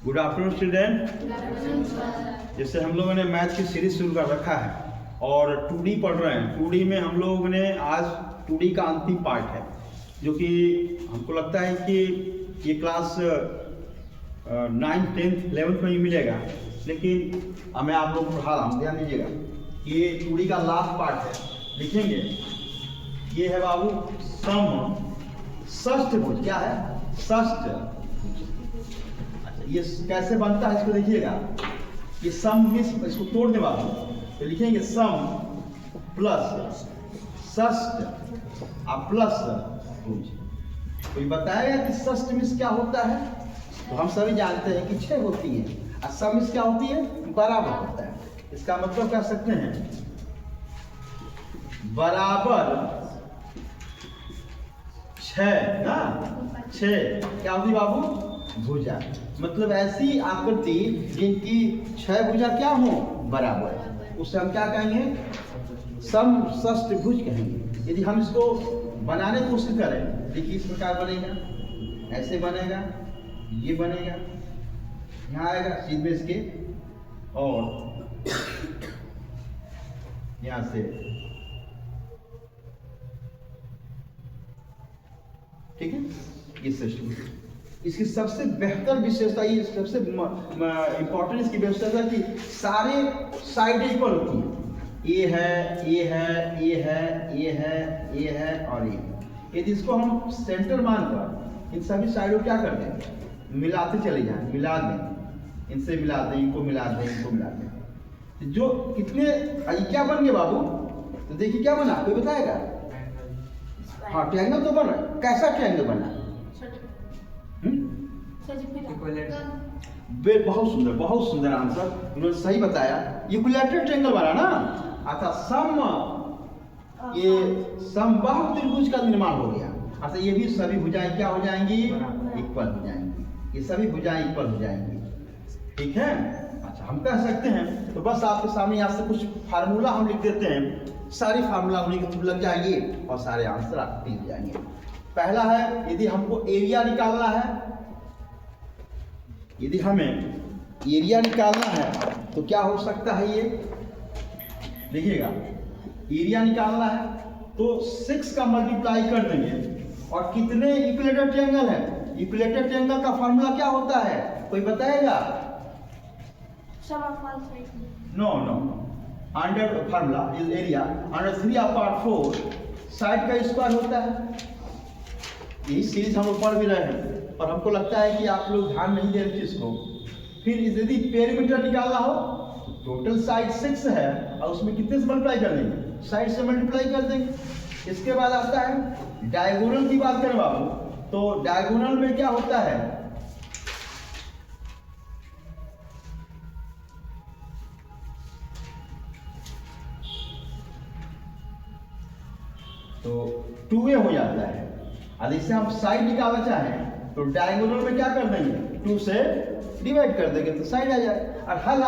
Good afternoon student. जैसे हम लोगों ने मैथ की सीरीज शुरू कर रखा है और 2D पढ़ रहे हैं। 2D में हम लोगों ने आज 2D का अंतिम पार्ट है, जो कि हमको लगता है कि ये क्लास 9th 10th 11th में ही मिलेगा, लेकिन मैं आप लोग को पढ़ा रहा हूँ, ध्यान दीजिएगा। ये 2D का लास्ट पार्ट है, लिखेंगे। ये है बाबू सम षष्ठभुज। क्या है? षष्ठ। ये कैसे बनता है इसको देखिएगा। ये सम में इसको तोड़ दे बाबू, तो लिखेंगे सम प्लस षष्ठ और प्लस भुज। कोई बताएगा कि षष्ठ मिस क्या होता है? तो हम सभी जानते हैं कि 6 होती है, और सम मिस क्या होती है? बराबर होता है। इसका मतलब कह सकते हैं बराबर 6 ना। 6 क्या होती बाबू? भुजा। मतलब ऐसी आकृति जिनकी 6 भुजा क्या हो? बराबर, उसे हम क्या कहेंगे? सम षष्ठभुज कहेंगे। यदि हम इसको बनाने की कोशिश करें, देखिए इस प्रकार बनेगा, ऐसे बनेगा, ये बनेगा, यहाँ आएगा सीधे इसके, और यहाँ से, ठीक है। ये षष्ठभुज। इसकी सबसे बेहतर विशेषता, ये सबसे इंपॉर्टेंट इसकी विशेषता कि सारे साइड इक्वल होती है। ये है, ये है, ये है, ये है, ये है और ये। यदि इसको हम सेंटर मानकर इन सभी साइडों क्या कर देंगे? मिलाते चले जाएं, मिला दें, इनसे मिला दें, इनको मिला दें, इनको मिला दें। जो कितने क्या बन गए बाबू? तो देखिए क्या बना, कोई बताएगा? हाँ, ट्रायंगल तो बना। कैसा ट्रायंगल बना? बहुत सुंदर आंसर, उन्होंने सही बताया। इक्विलैटरल ट्रायंगल बना ना। अर्थात सम, ये समबाहु त्रिभुज का निर्माण हो गया। अर्थात ये भी सभी भुजाएं क्या हो जाएंगी? इक्वल हो जाएंगी। ये सभी भुजाएं इक्वल हो जाएंगी, ठीक है। अच्छा, हम कह सकते हैं, तो बस आपके सामने यहाँ से कुछ फार्मूला हम लिख देते हैं। सारी फार्मूला उन्हीं के थ्रू लग जाएंगे और सारे आंसर आपके मिल जाएंगे। पहला है, यदि हमको एरिया निकालना है, यदि हमें एरिया निकालना है तो क्या हो सकता है? ये देखिएगा, एरिया निकालना है तो 6 का मल्टीप्लाई कर देंगे। और कितने इक्विलेटरल ट्रायंगल है? इक्विलेटरल ट्रायंगल का फॉर्मूला क्या होता है? कोई बताएगा? No, under formula is area under 3/4 side का स्क्वायर होता है। यही सीरीज हम लोग पढ़ भी रहे हैं, और हमको लगता है कि आप लोग ध्यान नहीं दे रहे चीज को। फिर यदि पेरीमीटर निकालना हो, टोटल साइड 6 है और उसमें कितने से मल्टीप्लाई कर देंगे? साइड से मल्टीप्लाई कर देंगे। इसके बाद आता है डायगोनल की बात करें बाबू, तो डायगोनल में क्या होता है? तो 2a हो जाता है। और इससे हम साइड निकालना चाहें तो डायगोनल में क्या कर देंगे? 2 से डिवाइड कर देंगे तो साइड आ जाए। और हर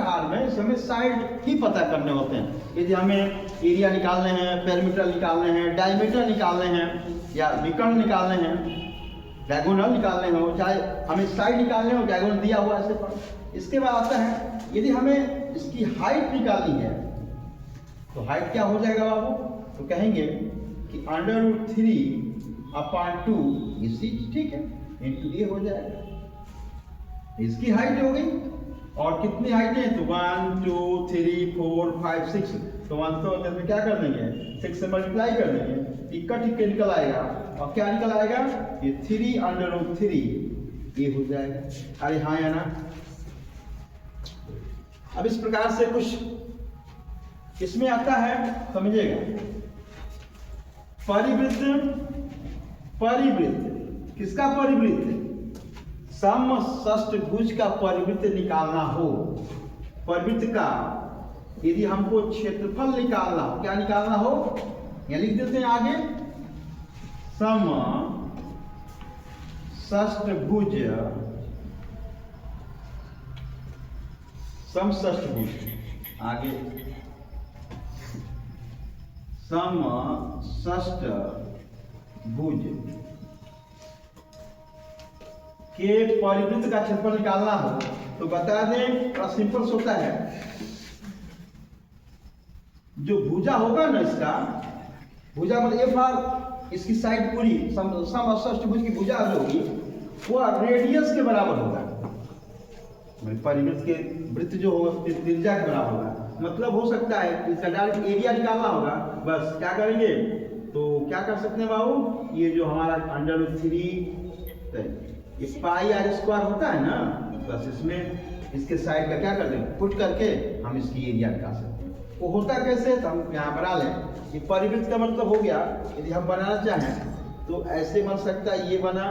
हाल में हमें साइड ही पता करने होते हैं। यदि हमें एरिया निकालने हैं, पेरीमीटर निकालने हैं, डायमीटर निकालने हैं, या विकर्ण निकालने हैं, डायगोनल निकालने हो, चाहे हमें साइड निकालने हो, डायगोनल दिया हुआ ऐसे पर। इसके बाद आता है, यदि हमें इसकी हाइट निकालनी है तो हाइट क्या हो जाएगा बाबू? तो कहेंगे कि √3/2 इसी, ठीक है, इंटू ये हो जाएगा। इसकी हाइट हो गई। और कितनी हाइट है? तो 1 2 3 4 5 6। तो 1 तो में क्या कर देंगे? 6 से मल्टीप्लाई कर देंगे, इक्का टिक्के निकल आएगा। और क्या निकल आएगा? ये 3/3 ये हो जाएगा। अरे हाँ या ना? अब इस प्रकार से कुछ इसमें आता है, समझिएगा। परिवृत्त किसका परिवृत्त? सम षष्ठभुज का परिवृत्त निकालना हो। परिवृत्त का यदि हमको क्षेत्रफल निकालना हो, क्या निकालना हो? यह लिख देते हैं आगे, सम षष्ठभुज, सम षष्ठभुज, आगे सम षष्ठभुज के परिवृत्त का क्षेत्रफल निकालना हो तो बता दें, बड़ा सिंपल होता है। जो भुजा होगा ना, इसका भुजा मतलब एफ आर, इसकी साइड पूरी समअष्टभुज की भुजा जो होगी वह रेडियस के बराबर होगा, परिवृत्त के वृत्त जो होगा त्रिज्या के बराबर होगा। मतलब हो सकता है इसका डायरेक्ट एरिया निकालना होगा, बस क्या करेंगे तो क्या कर सकते हैं बाबू, ये जो हमारा √3 ये पाई आर स्क्वायर होता है ना, बस इसमें इसके साइड का क्या कर देंगे पुट करके हम इसकी एरिया निकाल सकते हैं। वो होता कैसे तो हम यहाँ बना लें। ये परिवृत्त का मतलब हो गया, यदि हम बनाना चाहें तो ऐसे बन सकता है, ये बना,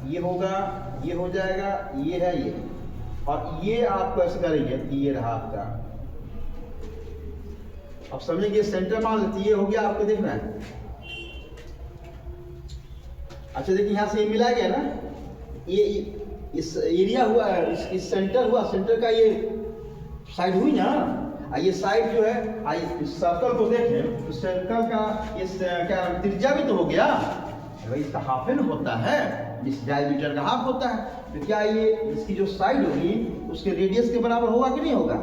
ये होगा, ये हो जाएगा, ये है ये, और ये आप कैसे करेंगे, ये रहा आपका। अब समझेंगे सेंटर मान लेते, ये हो गया आपको देख रहा है। अच्छा देखिए यहाँ से ये मिला गया ना, ये इस एरिया हुआ, इस सेंटर हुआ, सेंटर का ये साइड हुई ना, ये साइड जो है इस सर्कल को देखें तो सर्कल का इस क्या त्रिज्या भी तो हो गया भाई, इसका हाफ एन होता है, इस डायमीटर का हाफ होता है, तो क्या ये इसकी जो साइड होगी उसके रेडियस के बराबर होगा कि नहीं होगा,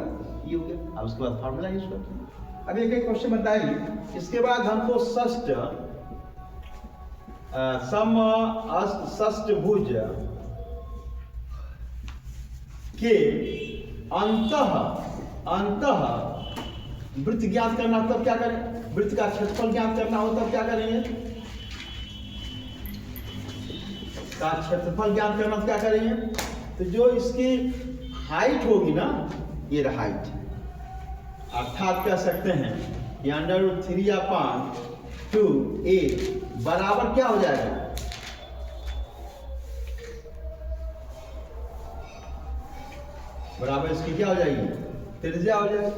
ये हो गया। अब उसके बाद फार्मूला यूज करते हैं। अब एक एक क्वेश्चन बताइए, इसके बाद हमको षष्ठभुज के अंतः वृत्त ज्ञात करना, तब क्या करें, वृत्त का क्षेत्रफल ज्ञात करना हो तब क्या करेंगे, का क्षेत्रफल ज्ञात करना तो क्या करेंगे, तो जो इसकी हाइट होगी ना, ये हाइट, अर्थात कह सकते हैं कि √3/2a बराबर क्या हो जाएगा, बराबर इसकी क्या हो जाएगी, त्रिज्या हो जाएगी।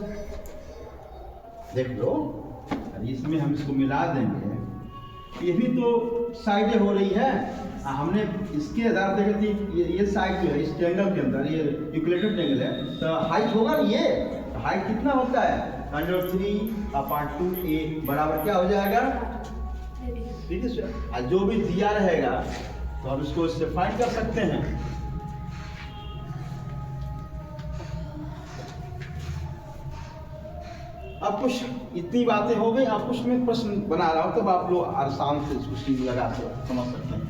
देख लो, इसमें हम इसको मिला देंगे, ये भी तो साइडें हो रही है, हमने इसके आधार देखा थी, ये साइड जो है इस ट्रायंगल के अंदर ये यूक्लिडेड ट्रायंगल है, तो हाइट होगा ना, ये हाइट कितना होता है, √3/2a बराबर क्या हो जाएगा, ठीक है। जो भी दिया रहेगा तो हम इसको इससे फाइंड कर सकते हैं। अब कुछ इतनी बातें हो गई, आप कुछ में प्रश्न बना रहा हूं तब आप लोग आसान से इसको सीधी लगा से समझ सकते हैं।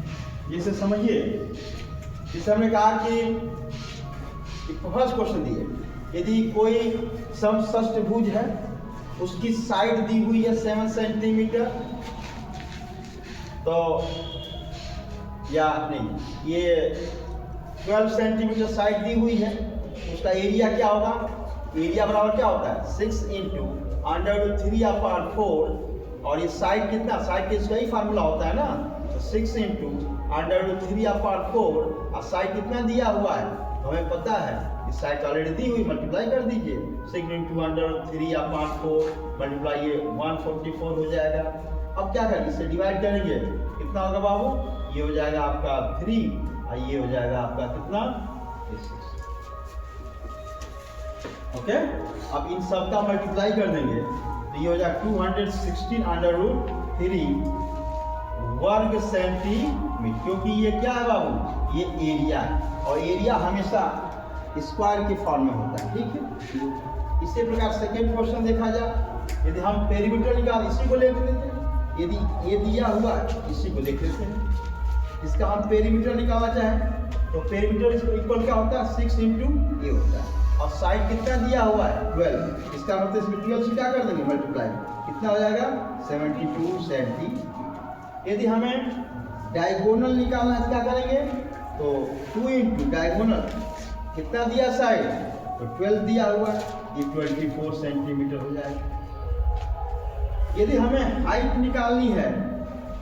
जैसे समझिए, जैसे हमने कहा कि फर्स्ट क्वेश्चन दिए, यदि कोई समषष्ठभुज है, उसकी साइड दी हुई है 7 सेंटीमीटर, तो या नहीं ये 12 सेंटीमीटर साइड दी हुई है, उसका एरिया क्या होगा, एरिया बराबर क्या होता है 6 × √3/4, और ये साइड कितना, साइड का इसका ही फार्मूला होता है ना, तो 6 × √3/4, और साइड कितना दिया हुआ है तो हमें पता है, इस साइड ऑलरेडी दी हुई, मल्टीप्लाई कर दीजिए, 6 × √3/4 मल्टीप्लाई ये 144 हो जाएगा। अब क्या करेंगे, इसे डिवाइड करेंगे, कितना होगा बाबू, ये हो जाएगा आपका 3 और ये हो जाएगा आपका कितना 6, ओके। अब इन सब का मल्टीप्लाई कर देंगे तो ये हो जाएगा 216 वर्ग सेंटीमीटर, क्योंकि ये क्या है बाबू, ये एरिया है, और एरिया हमेशा स्क्वायर के फॉर्म में होता है, ठीक है। इसी प्रकार सेकेंड क्वेश्चन देखा जाए, यदि हम पेरीमीटर निकाल, इसी को ले लेते हैं, यदि ये दिया हुआ इसी को देख लेते हैं, इसका हम पेरीमीटर निकालना चाहें तो पेरीमीटर इसको इक्वल क्या होता है 6 × a होता है, और साइड कितना दिया हुआ है 12, इसका मतलब इसमें 12 से क्या कर देंगे मल्टीप्लाई, कितना हो जाएगा 72 सेंटीमीटर। यदि हमें डायगोनल निकालना है तो क्या करेंगे, तो 2 × डायगोनल कितना दिया साइड, तो 12 दिया हुआ, ये 24 सेंटीमीटर हो जाएगा। यदि हमें हाइट निकालनी है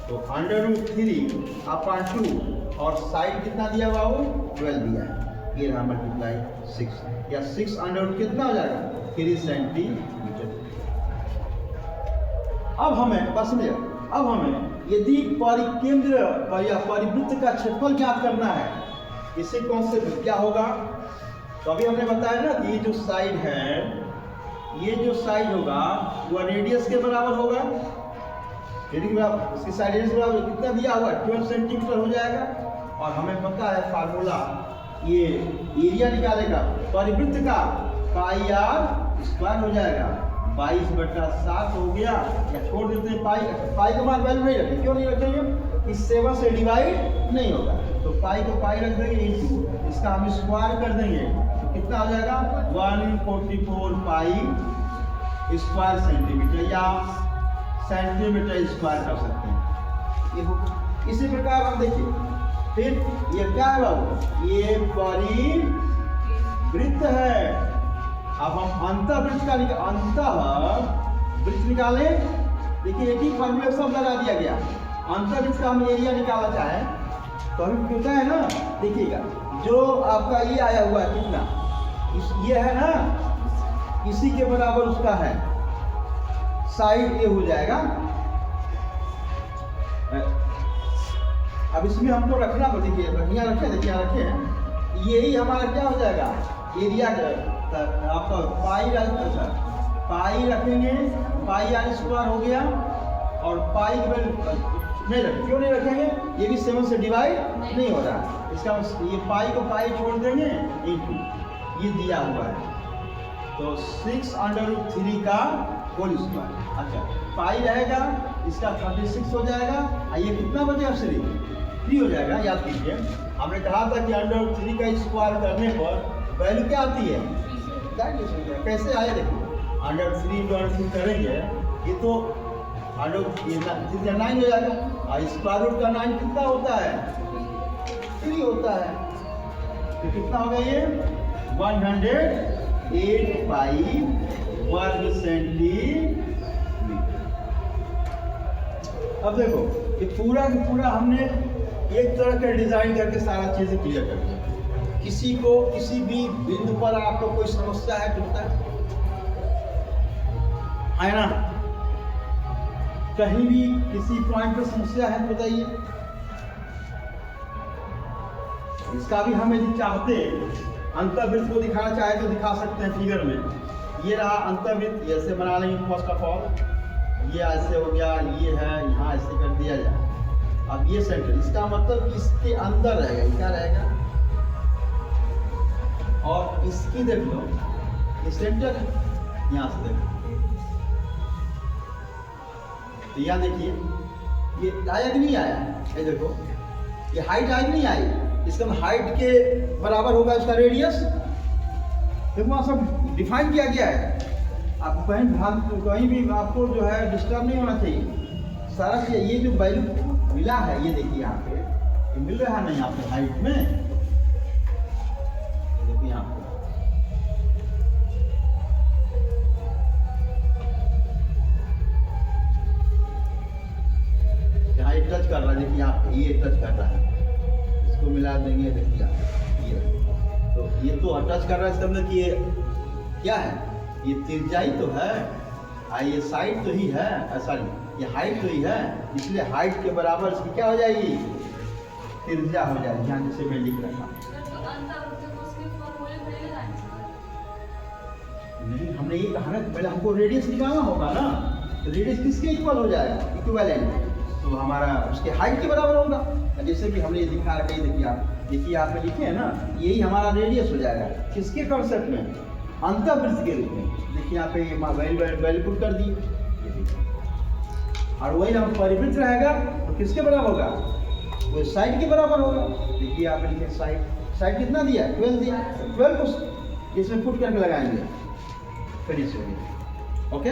तो √3/2, और साइड कितना दिया हुआ वो 12 दिया है, ये रहा मल्टीप्लाई 6, या 6 कितना हो जाएगा 3 सेंटीमीटर। अब हमें बस में, अब हमें यदि परिकेंद्र या परिवृत्त का क्षेत्रफल ज्ञात करना है, इसे कौन से क्या होगा, तो अभी हमने बताया ना कि ये जो साइड है, ये जो साइड होगा वह रेडियस के बराबर होगा, इसकी साइड रेडियस बराबर कितना दिया हुआ 12 सेंटीमीटर हो जाएगा, और हमें पता है फार्मूला ये एरिया निकालेगा परिवृत्त का पाई आर स्क्वायर हो जाएगा 22/7 हो गया, या छोड़ देते हैं पाई का मान वैल्यू नहीं रखें, क्यों नहीं रखेंगे, इस 7 से डिवाइड नहीं होगा, तो पाई को पाई रख देंगे इंटू इसका हम स्क्वायर कर देंगे, तो कितना हो जाएगा 144 पाई स्क्वायर सेंटीमीटर, या सेंटीमीटर स्क्वायर कर सकते हैं। ये इसी प्रकार हम देखिए फिर ये क्या है बाबू, ये परिवृत्त है। अब हम अंतःवृत्त का अंतःवृत्त निकालें, देखिए एक ही फॉर्मूला सब लगा दिया गया। अंतःवृत्त का हम एरिया निकालना चाहें तो हमें क्यों है ना, देखिएगा जो आपका ये आया हुआ है कितना, ये है ना, इसी के बराबर उसका है, साइड ये हो जाएगा। अब इसमें हमको रखना को देखिए, यहाँ रखे, देखिए यहाँ रखे, यही हमारा क्या हो जाएगा एरिया आपका पाई रखेंगे, पाई आर स्क्वायर हो गया, और पाई नहीं रखें, क्यों नहीं रखेंगे, ये भी 7 से डिवाइड नहीं हो रहा, इसका ये पाई को पाई छोड़ देंगे इंटू ये दिया हुआ है, तो 6√3 का होल स्क्वायर। अच्छा पाई रहेगा, इसका 36 हो जाएगा, ये कितना बचेगा 3 हो जाएगा। याद कीजिए हमने कहा था कि √3 का स्क्वायर करने पर वैल्यू क्या आती है, कैसे आए देखो, √3 करेंगे ये तो 9 हो जाएगा, और स्क्वायर रूट का 9 कितना होता है 3 होता है, तो कितना होगा ये 108 पाई वर्ग सेंटीमीटर। अब देखो ये पूरा का पूरा हमने एक तरह का डिजाइन करके सारा चीजें क्लियर कर दिया। किसी को किसी भी बिंदु पर आपको कोई समस्या है तो बताए, है ना, कहीं भी किसी पॉइंट पर समस्या है तो बताइए। इसका भी हम यदि चाहते अंतःवृत्त को दिखाना चाहे तो दिखा सकते हैं फिगर में। ये रहा अंतःवृत्त, ऐसे बना लेंगे फर्स्ट ऑफ ऑल, ये ऐसे हो गया, ये है यहाँ ऐसे कर दिया जाए। अब ये सेंटर, इसका मतलब इसके अंदर रहेगा, क्या रहेगा, और इसकी देख लो ये सेंटर है, यहाँ से देखो तो यहाँ देखिए ये आया कि नहीं आया, ये देखो ये हाइट आई कि नहीं आई, इसका हाइट के बराबर होगा इसका रेडियस, देखो वहाँ सब डिफाइन किया गया है। आप कहीं भी आपको जो है डिस्टर्ब नहीं होना चाहिए, सारा चीज ये जो वैल्यू मिला है ये देखिए यहाँ पे ये मिल रहा है ना यहाँ पे हाइट में, देखिए यहाँ पे यहाँ ये टच कर रहा है, देखिए यहाँ पे ये टच कर रहा है, इसको मिला देंगे, देखिए ये तो ये तो टच कर रहा है, इसका मतलब कि ये क्या है, ये तिरछाई तो है, ये साइड तो ही है, सॉरी ये हाइट तो ही है, इसलिए हाइट के बराबर इसकी क्या हो जाएगी, त्रिज्या हो जाएगी। यहाँ जैसे मैं लिख रहा नहीं, हमने ये कहा ना पहले हमको रेडियस निकालना होगा ना, तो रेडियस किसके इक्वल हो जाएगा, इक्विवेलेंट, तो हमारा उसके हाइट के बराबर होगा। जैसे कि हमने ये दिखा रखा है, देखिए आप में लिखे है ना, यही हमारा रेडियस हो जाएगा, किसके कॉन्सेप्ट में, अंतःवृत्त के रूप में। देखिए यहाँ पे वैल्यू पुट कर दी, और वही हम परिवृत्त रहेगा तो किसके बराबर होगा, वो साइड के बराबर होगा। देखिए यहाँ पे लिखे साइड कितना दिया, 12 दिया, 12 को इसमें पुट करके लगाएंगे, फिनिश हो गया। ओके।